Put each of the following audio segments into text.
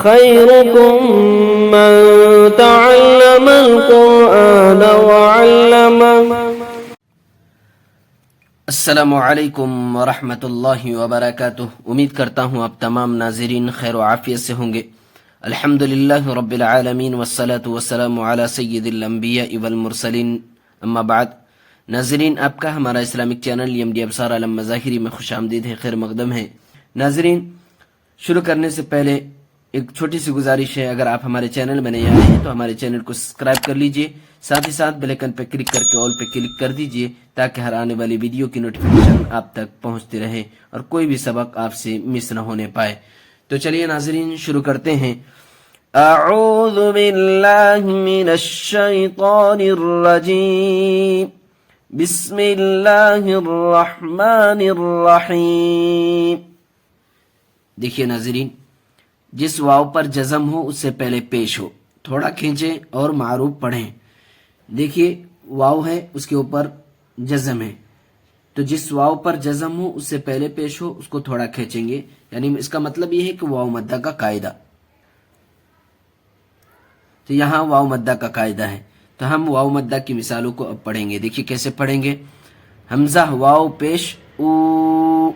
خيركم من تعلم القرآن وعلمه. السلام علیکم ورحمۃ اللہ وبرکاتہ. امید کرتا ہوں آپ تمام ناظرین خیر و عافیت سے ہوں گے. الحمدللہ رب العالمین والصلاة والسلام علی سید الانبیاء والمرسلین، اما بعد. ناظرین، آپ کا ہمارا Islamic channel M D Absar عالم مظاہری میں خوش آمدید ہے، خیر مقدم ہے. ناظرین، شروع کرنے سے پہلے ایک چھوٹی سی گزارش ہے. اگر آپ ہمارے چینل میں نئے آئے ہیں تو ہمارے چینل کو سبسکرائب کر لیجئے، ساتھ ہی ساتھ بیل آئیکن پہ کلک کر کے آل پہ کلک کر دیجئے تاکہ ہر آنے والی ویڈیو کی نوٹیفیکیشن آپ تک پہنچتی رہے اور کوئی بھی سبق آپ سے مس نہ ہونے پائے. تو چلیے ناظرین، شروع کرتے ہیں. اعوذ باللہ من الشیطان الرجیم، بسم اللہ الرحمن الرحیم. دیکھیے ناظرین، جس واو پر جزم ہو اس سے پہلے پیش ہو، تھوڑا کھینچیں اور معروف پڑھیں. دیکھیے واو ہے، اس کے اوپر جزم ہے، تو جس واو پر جزم ہو اس سے پہلے پیش ہو اس کو تھوڑا کھینچیں گے. یعنی اس کا مطلب یہ ہے کہ واو مدہ کا قاعدہ. تو یہاں واو مدہ کا قاعدہ ہے، تو ہم واو مدہ کی مثالوں کو اب پڑھیں گے. دیکھیے کیسے پڑھیں گے. حمزہ واو پیش او،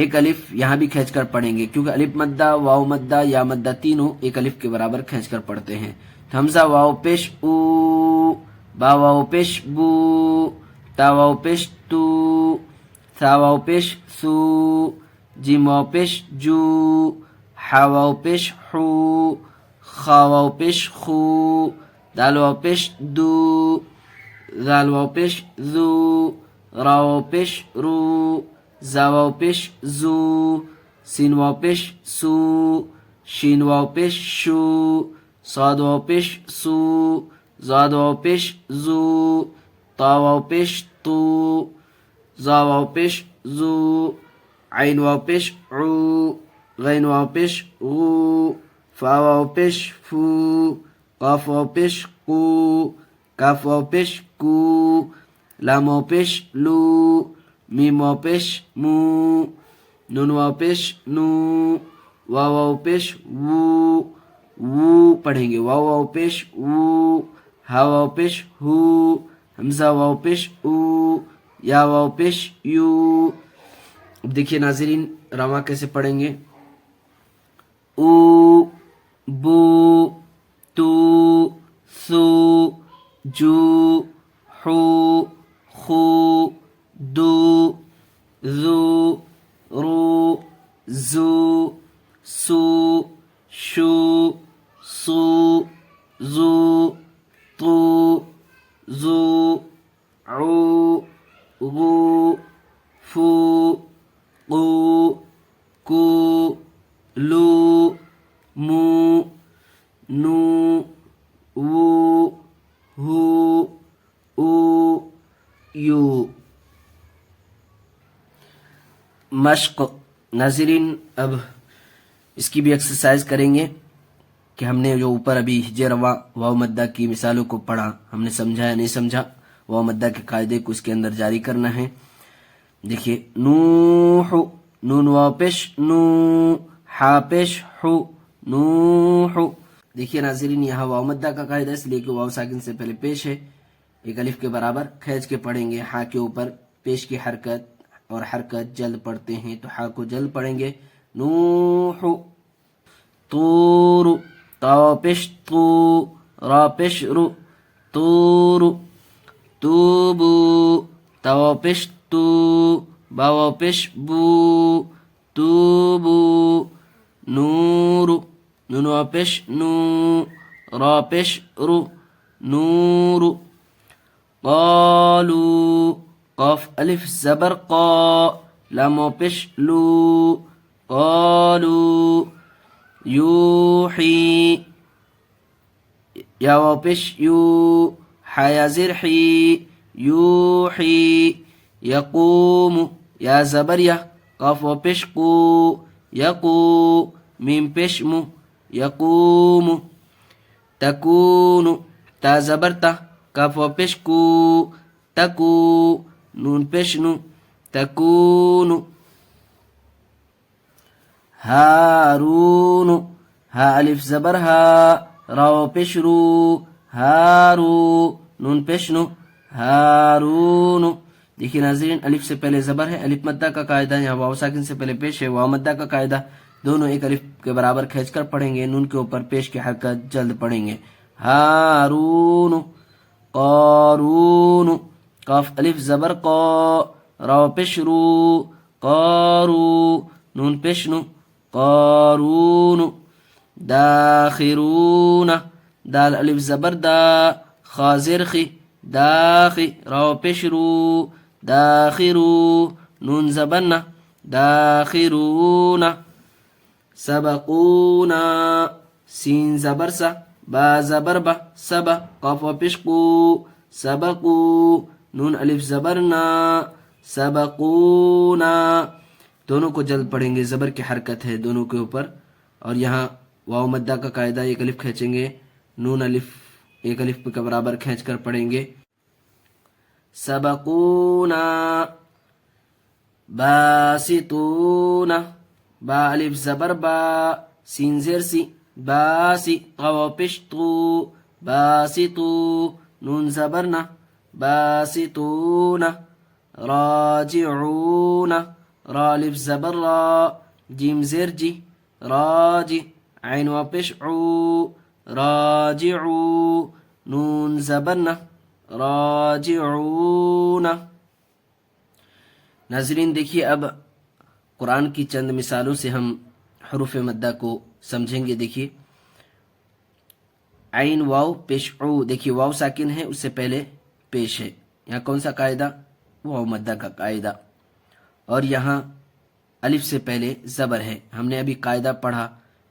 ایک الف یہاں بھی کھینچ کر پڑھیں گے کیونکہ الف مدہ، واو مدہ، یا مدہ تینوں ایک الف کے برابر کھینچ کر پڑھتے ہیں. تو حمزہ واو پیش او، با واو پیش بو، تا واو پیش تو، ثا واو پیش سو، جیم واو پیش جو، حا واو پیش حو، خا واو پیش خو، دال واو پیش دو، ذال واو پیش ذو، را واو پیش رو، زا واو پیش زو، سین واو پیش سو، شین واو پیش شو، صاد واو پیش سو، زاد واو پیش زو، طا واو پیش تو، زا واو پیش زو، عین واو پیش عو، غین واو پیش غو، فا واو پیش فو، قاف واو پیش قو، کاف واو پیش کو، لام واو پیش لو، میم واو پیش مو، نون واو پیش نو، واو واو پیش وو، وو پڑھیں گے. واو واو پیش وو، ہا واو پیش ہو، حمزہ واو پیش او، یا واو پیش یو. اب دیکھیے ناظرین رواں کیسے پڑھیں گے. او، بو، تو، سو، جو، حو، خو، دو، ذو، رو، زو، سو، شو، سو، زو، تو، زو، عو، غو، فو، قو، کو، لو، مو، نو، وو، ہو، او، یو. مشق. ناظرین اب اس کی بھی ایکسرسائز کریں گے کہ ہم نے جو اوپر ابی ہجے رواں واو مدہ کی مثالوں کو پڑھا، ہم نے سمجھا یا نہیں سمجھا. واو مدہ کے قاعدے کو اس کے اندر جاری کرنا ہے. دیکھیے نوح، نون واو پیش نو، حا پیش حو، نوح. دیکھیے ناظرین یہاں واو مدہ کا قاعدہ اس لیے کہ واو ساکن سے پہلے پیش ہے، ایک الف کے برابر کھینچ کے پڑھیں گے. ہا کے اوپر پیش کی حرکت اور حرکت جلد پڑھتے ہیں تو ہا کو جلد پڑھیں گے. نوح. طور، تا واو پیش تو، را پیش رو، طور. توبو، تا واو پیش تو، با واو پیش بو، توبو. نور، نون واو پیش نو، را پیش رو، نور. قالو، قاف الف زبر قا، لام واو پیش لو، قالو. یوحی، یا واو پیش یو، حیا زیر حی، یوحی. یقوم، یا زبر یا، قاف واو پیش قو، یقو، میم پیش مو، یقوم. تکون، تا زبر تا، کاف واو پیش کو، تکو، نون پیش نو، تکون. ہارون، ہا الف زبر ہا، راو پیش رو، ہارو، نون پیش نو، ہارون. دیکھیے ناظرین الف سے پہلے زبر ہے، الف مدہ کا قاعدہ، یہاں واو ساکن سے پہلے پیش ہے، واو مدہ کا قاعدہ، دونوں ایک الف کے برابر کھینچ کر پڑھیں گے، نون کے اوپر پیش کی حرکت جلد پڑھیں گے. ہارون، قارون، قاف الف زبر قا، راو پیش رو، قارو، نون پیش نو، قارون. داخرون، دال الف زبر دا، خا زیر خی، داخی، راو پیش رو، داخرو، نون زبر نا، داخرون. سبقونا، سین زبر سا، با زبر با، سبا، قاف و پیش قو، سبقو، نون الف زبر نا، سبقونا. دونوں کو جلد پڑھیں گے، زبر کی حرکت ہے دونوں کے اوپر. اور یہاں واو مدہ کا قاعدہ، ایک الف کھینچیں گے، نون الف ایک الف کے برابر کھینچ کر پڑھیں گے. سبقونا، باسطونا، با الف زبر با، سین زیر سی، باسی، قاف پشتو، باسطو، نون زبر نا، باسطونا. راجعون، را الف زبر را، جیم زیر جی، راجی، عین و پیش عو، راجعو، نون زبر نا، راجعون. ناظرین دیکھیے اب قرآن کی چند مثالوں سے ہم حروف مدہ کو سمجھیں گے. دیکھیے عین واو پیش عو، دیکھیے واو ساکن ہے، اس سے پہلے پیش ہے، یہاں کون سا قاعدہ؟ واو مدہ کا قاعدہ. اور یہاں الف سے پہلے زبر ہے، ہم نے ابھی قاعدہ پڑھا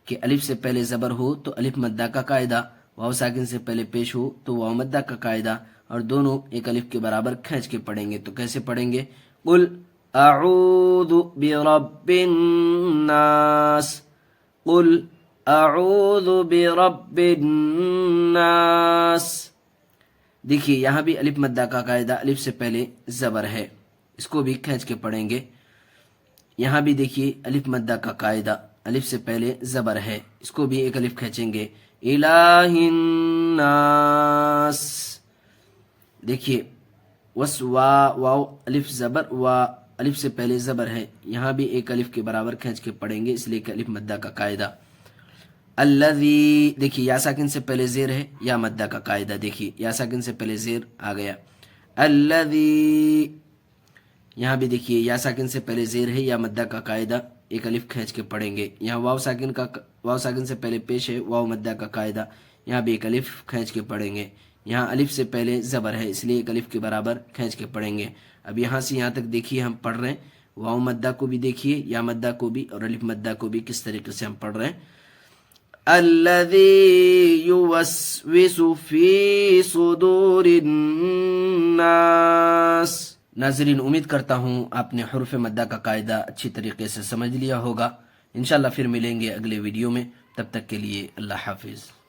کہ الف سے پہلے زبر ہو تو الف مدہ کا قاعدہ، واو ساکن سے پہلے پیش ہو تو واو مدہ کا قاعدہ، اور دونوں ایک الف کے برابر کھینچ کے پڑھیں گے. تو کیسے پڑھیں گے؟ قل اعوذ برب الناس، قل اعوذ برب الناس. دیکھیے یہاں بھی الف مدہ کا قاعدہ، الف سے پہلے زبر ہے، اس کو بھی کھینچ کے پڑھیں گے. یہاں بھی دیکھیے الف مدہ کا قاعدہ، الف سے پہلے زبر ہے، اس کو بھی ایک الف کھینچیں گے. الہ الناس، دیکھیے وس واو الف زبر وا، الف سے پہلے زبر ہے، یہاں بھی ایک الف کے برابر کھینچ کے پڑھیں گے، اس لیے کہ الف مدہ کا قاعدہ. الذی، دیکھیے یا ساکن سے پہلے زیر ہے، یا مدہ کا قاعدہ، دیکھیے یا ساکن سے پہلے زیر آ گیا. الذی، یہاں بھی دیکھیے یا ساکن سے پہلے زیر ہے، یا مدہ کا قاعدہ، ایک الف کھینچ کے پڑھیں گے. یہاں واو ساکن سے پہلے پیش ہے، واو مدہ کا قاعدہ، یہاں بھی ایک الف کھینچ کے پڑھیں گے. یہاں الف سے پہلے زبر ہے، اس لیے ایک الف کے برابر کھینچ کے پڑھیں گے. اب یہاں سے یہاں تک دیکھیے ہم پڑھ رہے ہیں، واو مدہ کو بھی دیکھیے، یا مدہ کو بھی، اور الف مدہ کو بھی کس طریقے سے ہم پڑھ رہے ہیں. الذی یوسوس فی صدور الناس. ناظرین امید کرتا ہوں آپ نے حروف مدہ کا قاعدہ اچھی طریقے سے سمجھ لیا ہوگا. انشاءاللہ پھر ملیں گے اگلے ویڈیو میں، تب تک کے لیے اللہ حافظ.